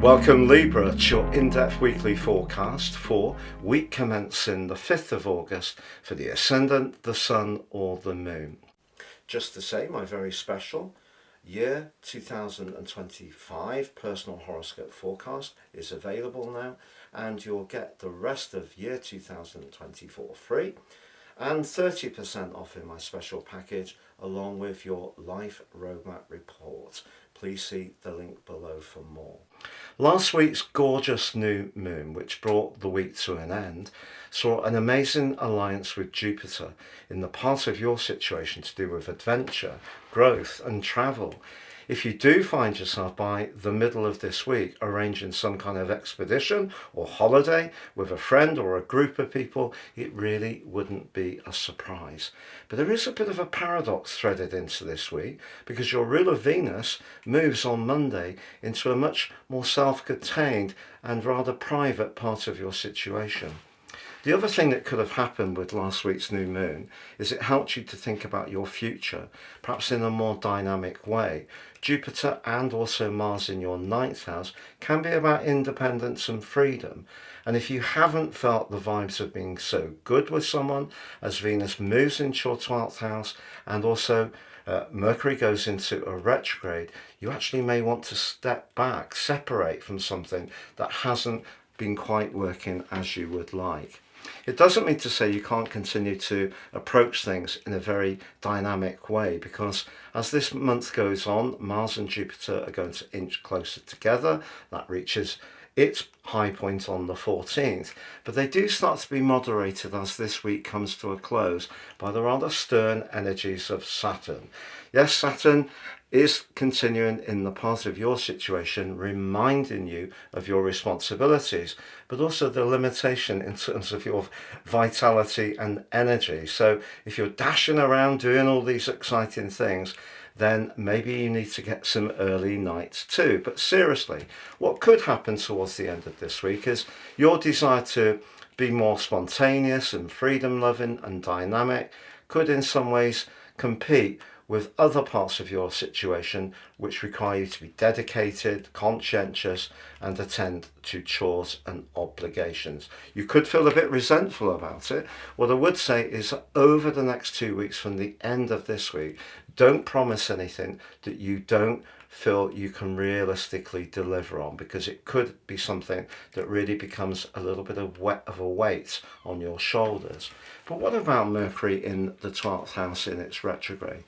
Welcome Libra to your in-depth weekly forecast for week commencing the 5th of August for the Ascendant, the Sun or the Moon. Just to say, my very special year 2025 personal horoscope forecast is available now, and you'll get the rest of year 2024 free and 30% off in my special package along with your life roadmap report. Please see the link below for more. Last week's gorgeous new moon, which brought the week to an end, saw an amazing alliance with Jupiter in the part of your situation to do with adventure, growth and travel. If you do find yourself by the middle of this week arranging some kind of expedition or holiday with a friend or a group of people, it really wouldn't be a surprise. But there is a bit of a paradox threaded into this week, because your ruler Venus moves on Monday into a much more self-contained and rather private part of your situation. The other thing that could have happened with last week's new moon is it helped you to think about your future, perhaps in a more dynamic way. Jupiter and also Mars in your 9th house can be about independence and freedom. And if you haven't felt the vibes of being so good with someone as Venus moves into your 12th house and also Mercury goes into a retrograde, you actually may want to step back, separate from something that hasn't been quite working as you would like. It doesn't mean to say you can't continue to approach things in a very dynamic way, because as this month goes on, Mars and Jupiter are going to inch closer together. That reaches its high point on the 14th, but they do start to be moderated as this week comes to a close by the rather stern energies of Saturn. Yes, Saturn is continuing in the part of your situation, reminding you of your responsibilities, but also the limitation in terms of your vitality and energy. So if you're dashing around doing all these exciting things, then maybe you need to get some early nights too. But seriously, what could happen towards the end of this week is your desire to be more spontaneous and freedom-loving and dynamic could in some ways compete with other parts of your situation which require you to be dedicated, conscientious and attend to chores and obligations. You could feel a bit resentful about it. What I would say is over the next 2 weeks from the end of this week, don't promise anything that you don't feel you can realistically deliver on, because it could be something that really becomes a little bit of a weight on your shoulders. But what about Mercury in the 12th house in its retrograde?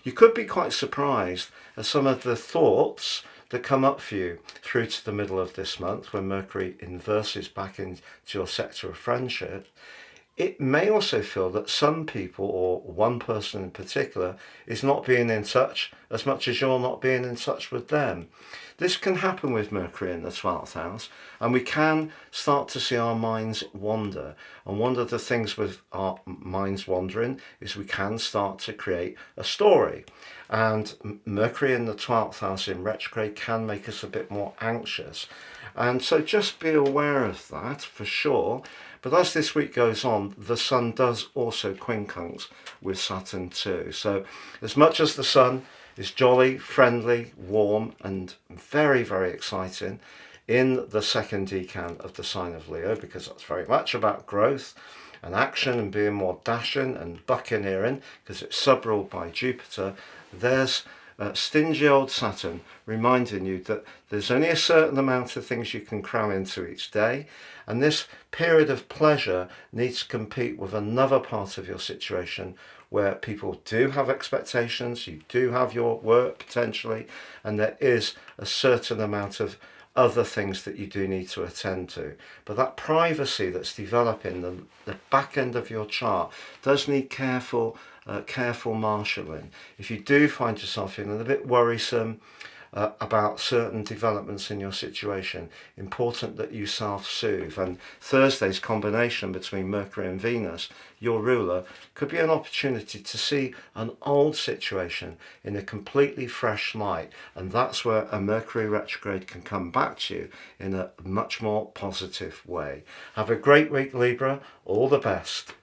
You could be quite surprised at some of the thoughts that come up for you through to the middle of this month when Mercury inverses back into your sector of friendship. It may also feel that some people, or one person in particular, is not being in touch as much as you're not being in touch with them. This can happen with Mercury in the 12th house, and we can start to see our minds wander. And one of the things with our minds wandering is we can start to create a story. And Mercury in the 12th house in retrograde can make us a bit more anxious. And so just be aware of that for sure. But as this week goes on, the Sun does also quincunx with Saturn too. So as much as the Sun is jolly, friendly, warm and very, very exciting in the second decan of the sign of Leo, because that's very much about growth and action and being more dashing and buccaneering, because it's sub-ruled by Jupiter, there's stingy old Saturn reminding you that there's only a certain amount of things you can cram into each day, and this period of pleasure needs to compete with another part of your situation where people do have expectations, you do have your work potentially, and there is a certain amount of other things that you do need to attend to. But that privacy that's developing the back end of your chart does need careful marshalling. If you do find yourself feeling a bit worrisome about certain developments in your situation, important that you self-soothe. And Thursday's combination between Mercury and Venus, your ruler, could be an opportunity to see an old situation in a completely fresh light, and that's where a Mercury retrograde can come back to you in a much more positive way. Have a great week, Libra. All the best.